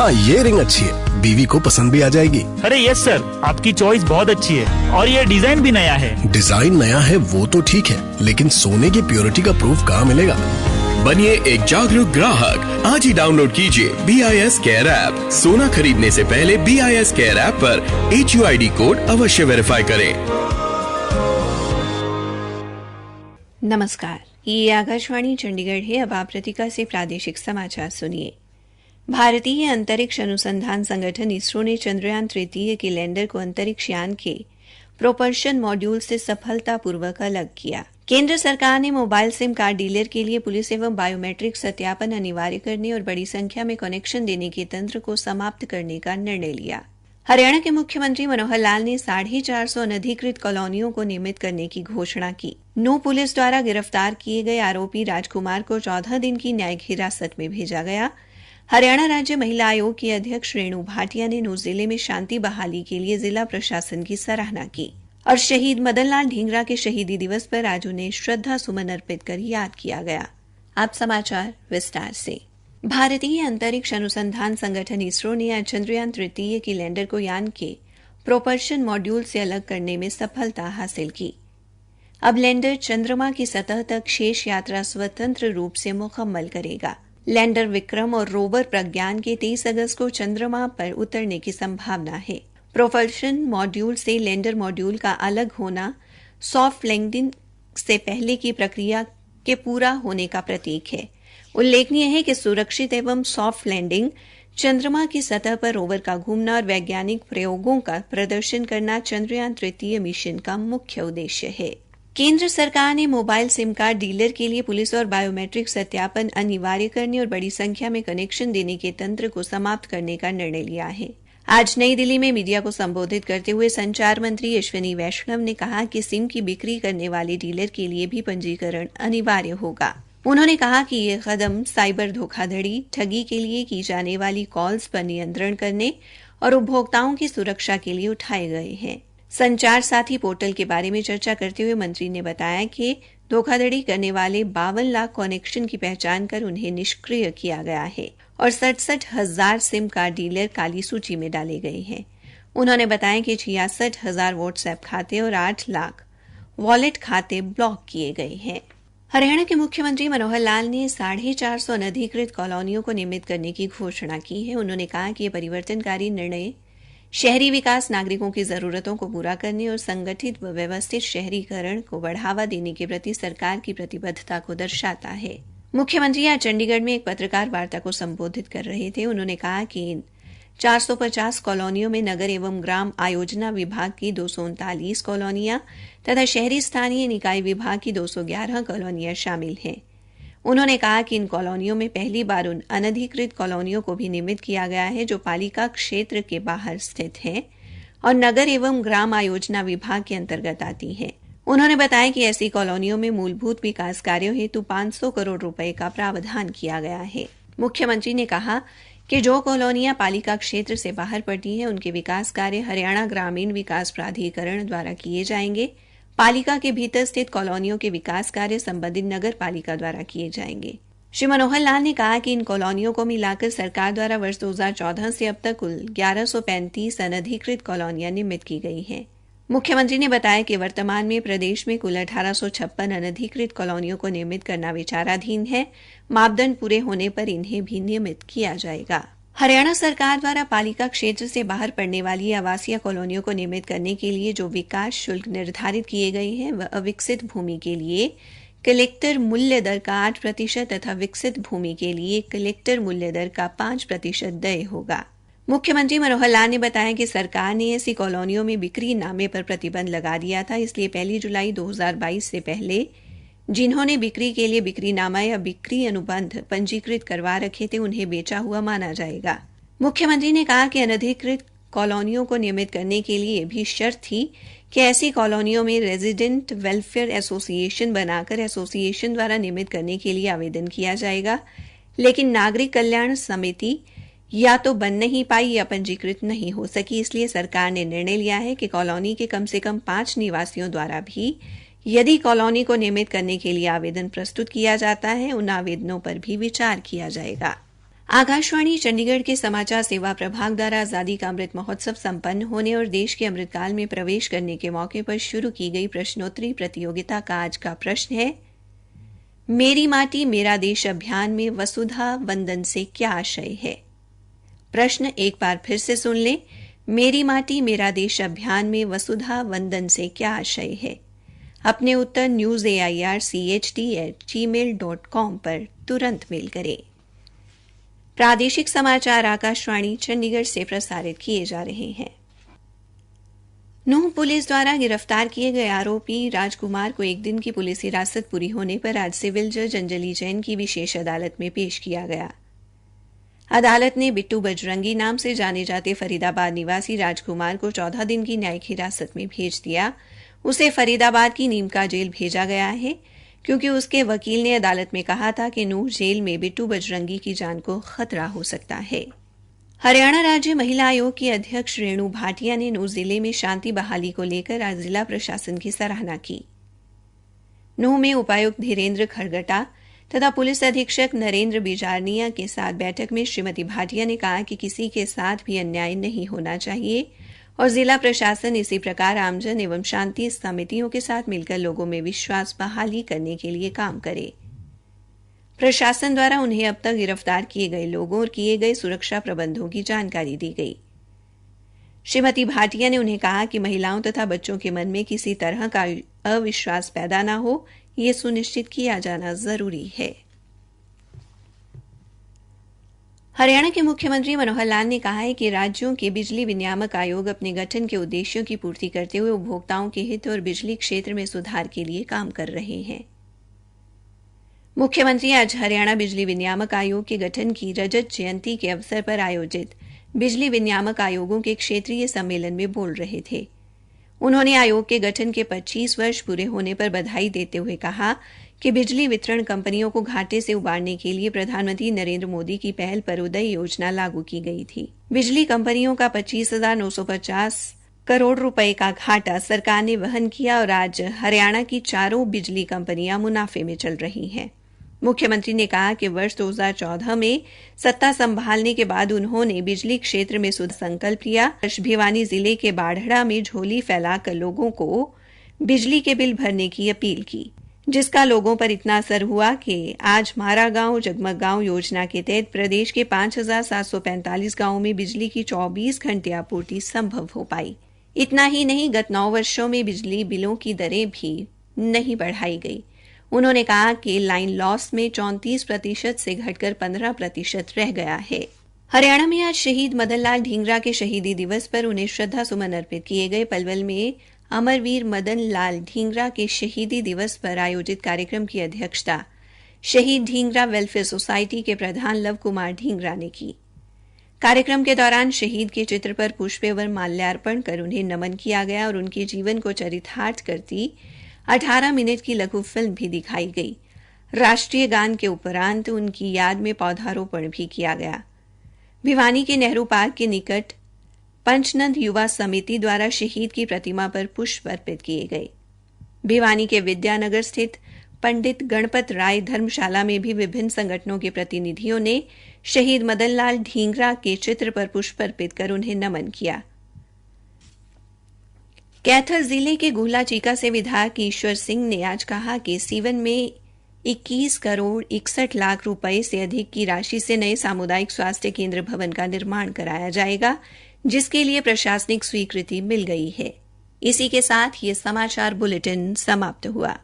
हाँ ये रिंग अच्छी है, बीवी को पसंद भी आ जाएगी। अरे यस सर, आपकी चॉइस बहुत अच्छी है और ये डिजाइन भी नया है। डिजाइन नया है वो तो ठीक है, लेकिन सोने की प्योरिटी का प्रूफ कहाँ मिलेगा? बनिए एक जागरूक ग्राहक, आज ही डाउनलोड कीजिए BIS केयर ऐप। सोना खरीदने से पहले BIS केयर ऐप पर HUID कोड अवश्य वेरीफाई करें। नमस्कार, ये आकाशवाणी चंडीगढ़ है। अब आप प्रतिका से प्रादेशिक समाचार सुनिए। भारतीय अंतरिक्ष अनुसंधान संगठन इसरो ने चंद्रयान तृतीय के लैंडर को अंतरिक्ष यान के प्रोपल्शन मॉड्यूल से सफलतापूर्वक अलग किया। केंद्र सरकार ने मोबाइल सिम कार्ड डीलर के लिए पुलिस एवं बायोमेट्रिक सत्यापन अनिवार्य करने और बड़ी संख्या में कनेक्शन देने के तंत्र को समाप्त करने का निर्णय लिया। हरियाणा के मुख्यमंत्री मनोहर लाल ने 450 अनधिकृत कॉलोनियों को नियमित करने की घोषणा की। नू पुलिस द्वारा गिरफ्तार किए गए आरोपी राजकुमार को 14 दिन की न्यायिक हिरासत में भेजा गया। हरियाणा राज्य महिला आयोग की अध्यक्ष रेणु भाटिया ने नूंह जिले में शांति बहाली के लिए जिला प्रशासन की सराहना की और शहीद मदन लाल ढींगरा के शहीदी दिवस पर आज उन्हें श्रद्धा सुमन अर्पित कर याद किया गया। अब समाचार विस्तार से। भारतीय अंतरिक्ष अनुसंधान संगठन इसरो ने आज चंद्रयान तृतीय के लैंडर को यान के प्रोपल्शन मॉड्यूल से अलग करने में सफलता हासिल की। अब लैंडर चंद्रमा की सतह तक शेष यात्रा स्वतंत्र रूप से मुकम्मल करेगा। लैंडर विक्रम और रोवर प्रज्ञान के 23 अगस्त को चंद्रमा पर उतरने की संभावना है। प्रोपल्शन मॉड्यूल से लैंडर मॉड्यूल का अलग होना सॉफ्ट लैंडिंग से पहले की प्रक्रिया के पूरा होने का प्रतीक है। उल्लेखनीय है कि सुरक्षित एवं सॉफ्ट लैंडिंग, चंद्रमा की सतह पर रोवर का घूमना और वैज्ञानिक प्रयोगों का प्रदर्शन करना चंद्रयान तृतीय मिशन का मुख्य उद्देश्य है। केंद्र सरकार ने मोबाइल सिम कार्ड डीलर के लिए पुलिस और बायोमेट्रिक सत्यापन अनिवार्य करने और बड़ी संख्या में कनेक्शन देने के तंत्र को समाप्त करने का निर्णय लिया है। आज नई दिल्ली में मीडिया को संबोधित करते हुए संचार मंत्री अश्विनी वैष्णव ने कहा कि सिम की बिक्री करने वाले डीलर के लिए भी पंजीकरण अनिवार्य होगा। उन्होंने कहा कि यह कदम साइबर धोखाधड़ी, ठगी के लिए की जाने वाली कॉल्स पर नियंत्रण करने और उपभोक्ताओं की सुरक्षा के लिए उठाए गए हैं। संचार साथी पोर्टल के बारे में चर्चा करते हुए मंत्री ने बताया कि धोखाधड़ी करने वाले 52 लाख कनेक्शन की पहचान कर उन्हें निष्क्रिय किया गया है और 67,000 सिम कार्ड डीलर काली सूची में डाले गए हैं। उन्होंने बताया कि 66,000 व्हाट्सएप खाते और 8 लाख वॉलेट खाते ब्लॉक किए गए हैं। हरियाणा के मुख्यमंत्री मनोहर लाल ने 450 अनधिकृत कॉलोनियों को नियमित करने की घोषणा की है। उन्होंने कहा कि यह परिवर्तनकारी निर्णय शहरी विकास, नागरिकों की जरूरतों को पूरा करने और संगठित व व्यवस्थित शहरीकरण को बढ़ावा देने के प्रति सरकार की प्रतिबद्धता को दर्शाता है। मुख्यमंत्री आज चंडीगढ़ में एक पत्रकार वार्ता को संबोधित कर रहे थे। उन्होंने कहा कि इन 450 कॉलोनियों में नगर एवं ग्राम आयोजना विभाग की 239 कॉलोनियां तथा शहरी स्थानीय निकाय विभाग की 211 कॉलोनियां शामिल हैं। उन्होंने कहा कि इन कॉलोनियों में पहली बार उन अनधिकृत कॉलोनियों को भी नियमित किया गया है जो पालिका क्षेत्र के बाहर स्थित हैं और नगर एवं ग्राम आयोजना विभाग के अंतर्गत आती हैं। उन्होंने बताया कि ऐसी कॉलोनियों में मूलभूत विकास कार्यों हेतु 500 करोड़ रुपए का प्रावधान किया गया है। मुख्यमंत्री ने कहा कि जो कॉलोनियां पालिका क्षेत्र से बाहर पड़ती हैं उनके विकास कार्य हरियाणा ग्रामीण विकास प्राधिकरण द्वारा किए जाएंगे। पालिका के भीतर स्थित कॉलोनियों के विकास कार्य संबंधित नगर पालिका द्वारा किए जाएंगे। श्री मनोहर लाल ने कहा कि इन कॉलोनियों को मिलाकर सरकार द्वारा वर्ष 2014 से अब तक कुल 1135 अनधिकृत कॉलोनियां निर्मित की गई हैं। मुख्यमंत्री ने बताया कि वर्तमान में प्रदेश में कुल 1856 अनधिकृत कॉलोनियों को निर्मित करना विचाराधीन है। मापदंड पूरे होने पर इन्हें भी नियमित किया जाएगा। हरियाणा सरकार द्वारा पालिका क्षेत्र से बाहर पड़ने वाली आवासीय कॉलोनियों को निर्मित करने के लिए जो विकास शुल्क निर्धारित किए गए हैं वह अविकसित भूमि के लिए कलेक्टर मूल्य दर का 8% तथा विकसित भूमि के लिए कलेक्टर मूल्य दर का 5% देय होगा। मुख्यमंत्री मनोहर लाल ने बताया कि सरकार ने ऐसी कॉलोनियों में बिक्री नामे पर प्रतिबंध लगा दिया था, इसलिए 1 जुलाई 2022 से पहले जिन्होंने बिक्री के लिए बिक्रीनामा या बिक्री अनुबंध पंजीकृत करवा रखे थे उन्हें बेचा हुआ माना जाएगा। मुख्यमंत्री ने कहा कि अनधिकृत कॉलोनियों को नियमित करने के लिए भी शर्त थी कि ऐसी कॉलोनियों में रेजिडेंट वेलफेयर एसोसिएशन बनाकर एसोसिएशन द्वारा नियमित करने के लिए आवेदन किया जाएगा, लेकिन नागरिक कल्याण समिति या तो बन नहीं पाई या पंजीकृत नहीं हो सकी। इसलिए सरकार ने निर्णय लिया है कि कॉलोनी के कम से कम 5 निवासियों द्वारा भी यदि कॉलोनी को नियमित करने के लिए आवेदन प्रस्तुत किया जाता है, उन आवेदनों पर भी विचार किया जाएगा। आकाशवाणी चंडीगढ़ के समाचार सेवा प्रभाग द्वारा आज़ादी का अमृत महोत्सव संपन्न होने और देश के अमृतकाल में प्रवेश करने के मौके पर शुरू की गई प्रश्नोत्तरी प्रतियोगिता का आज का प्रश्न है, मेरी माटी मेरा देश अभियान में वसुधा वंदन से क्या आशय है। प्रश्न एक बार फिर से सुन लें। मेरी माटी मेरा देश अभियान में वसुधा वंदन से क्या आशय है। अपने उत्तर newsairchd@gmail.com पर तुरंत मेल करें। प्रादेशिक समाचार आकाशवाणी चंडीगढ़ से प्रसारित किए जा रहे हैं। नूंह पुलिस द्वारा गिरफ्तार किए गए आरोपी राजकुमार को एक दिन की पुलिस हिरासत पूरी होने पर आज सिविल जज अंजलि जैन की विशेष अदालत में पेश किया गया। अदालत ने बिट्टू बजरंगी नाम से जाने जाते फरीदाबाद निवासी राजकुमार को 14 दिन की न्यायिक हिरासत में भेज दिया। उसे फरीदाबाद की नीमका जेल भेजा गया है क्योंकि उसके वकील ने अदालत में कहा था कि नूंह जेल में बिट्टू बजरंगी की जान को खतरा हो सकता है। हरियाणा राज्य महिला आयोग की अध्यक्ष रेणु भाटिया ने नूंह जिले में शांति बहाली को लेकर आज जिला प्रशासन की सराहना की। नूंह में उपायुक्त धीरेन्द्र खड़गटा तथा पुलिस अधीक्षक नरेंद्र बिजारनिया के साथ बैठक में श्रीमती भाटिया ने कहा कि किसी के साथ भी अन्याय नहीं होना चाहिए और जिला प्रशासन इसी प्रकार आमजन एवं शांति समितियों के साथ मिलकर लोगों में विश्वास बहाली करने के लिए काम करे। प्रशासन द्वारा उन्हें अब तक गिरफ्तार किए गए लोगों और किए गए सुरक्षा प्रबंधों की जानकारी दी गई। श्रीमती भाटिया ने उन्हें कहा कि महिलाओं तथा बच्चों के मन में किसी तरह का अविश्वास पैदा न हो, यह सुनिश्चित किया जाना जरूरी है। हरियाणा के मुख्यमंत्री मनोहर लाल ने कहा है कि राज्यों के बिजली विनियामक आयोग अपने गठन के उद्देश्यों की पूर्ति करते हुए उपभोक्ताओं के हित और बिजली क्षेत्र में सुधार के लिए काम कर रहे हैं। मुख्यमंत्री आज हरियाणा बिजली विनियामक आयोग के गठन की रजत जयंती के अवसर पर आयोजित बिजली विनियामक आयोगों के क्षेत्रीय सम्मेलन में बोल रहे थे। उन्होंने आयोग के गठन के 25 वर्ष पूरे होने पर बधाई देते हुए कहा कि बिजली वितरण कंपनियों को घाटे से उबारने के लिए प्रधानमंत्री नरेंद्र मोदी की पहल पर उदय योजना लागू की गई थी। बिजली कंपनियों का 25,950 करोड़ रुपए का घाटा सरकार ने वहन किया और आज हरियाणा की चारों बिजली कंपनियां मुनाफे में चल रही हैं। मुख्यमंत्री ने कहा कि वर्ष 2014 में सत्ता संभालने के बाद उन्होंने बिजली क्षेत्र में संकल्प लिया। भिवानी जिले के बाढ़ड़ा में झोली फैलाकर लोगों को बिजली के बिल भरने की अपील की, जिसका लोगों पर इतना असर हुआ कि आज मारा गांव जगमग गांव योजना के तहत प्रदेश के 5,745 गांवों में बिजली की 24 घंटे आपूर्ति संभव हो पाई। इतना ही नहीं, गत 9 वर्षों में बिजली बिलों की दरें भी नहीं बढ़ाई गई। उन्होंने कहा कि लाइन लॉस में 34% से घटकर 15% रह गया है। हरियाणा में आज शहीद मदन लाल ढींगरा के शहीदी दिवस पर उन्हें श्रद्धा सुमन अर्पित किए गए। पलवल में अमरवीर मदन लाल ढींगरा के शहीदी दिवस पर आयोजित कार्यक्रम की अध्यक्षता शहीद ढींगरा वेलफेयर सोसाइटी के प्रधान लव कुमार ढींगरा ने की। कार्यक्रम के दौरान शहीद के चित्र पर पुष्प एवं माल्यार्पण कर उन्हें नमन किया गया और उनके जीवन को चरितार्थ करती 18 मिनट की लघु फिल्म भी दिखाई गई। राष्ट्रीय गान के उपरांत उनकी याद में पौधारोपण भी किया गया। भिवानी के नेहरू पार्क के निकट पंचनंद युवा समिति द्वारा शहीद की प्रतिमा पर पुष्प अर्पित किए गए। भिवानी के विद्यानगर स्थित पंडित गणपत राय धर्मशाला में भी विभिन्न संगठनों के प्रतिनिधियों ने शहीद मदन लाल ढींगरा के चित्र पर पुष्प अर्पित कर उन्हें नमन किया। कैथल जिले के गुहला चीका से विधायक ईश्वर सिंह ने आज कहा कि सीवन में 21 करोड़ 61 लाख रुपए से अधिक की राशि से नए सामुदायिक स्वास्थ्य केंद्र भवन का निर्माण कराया जाएगा, जिसके लिए प्रशासनिक स्वीकृति मिल गई है। इसी के साथ ये समाचार बुलेटिन समाप्त हुआ।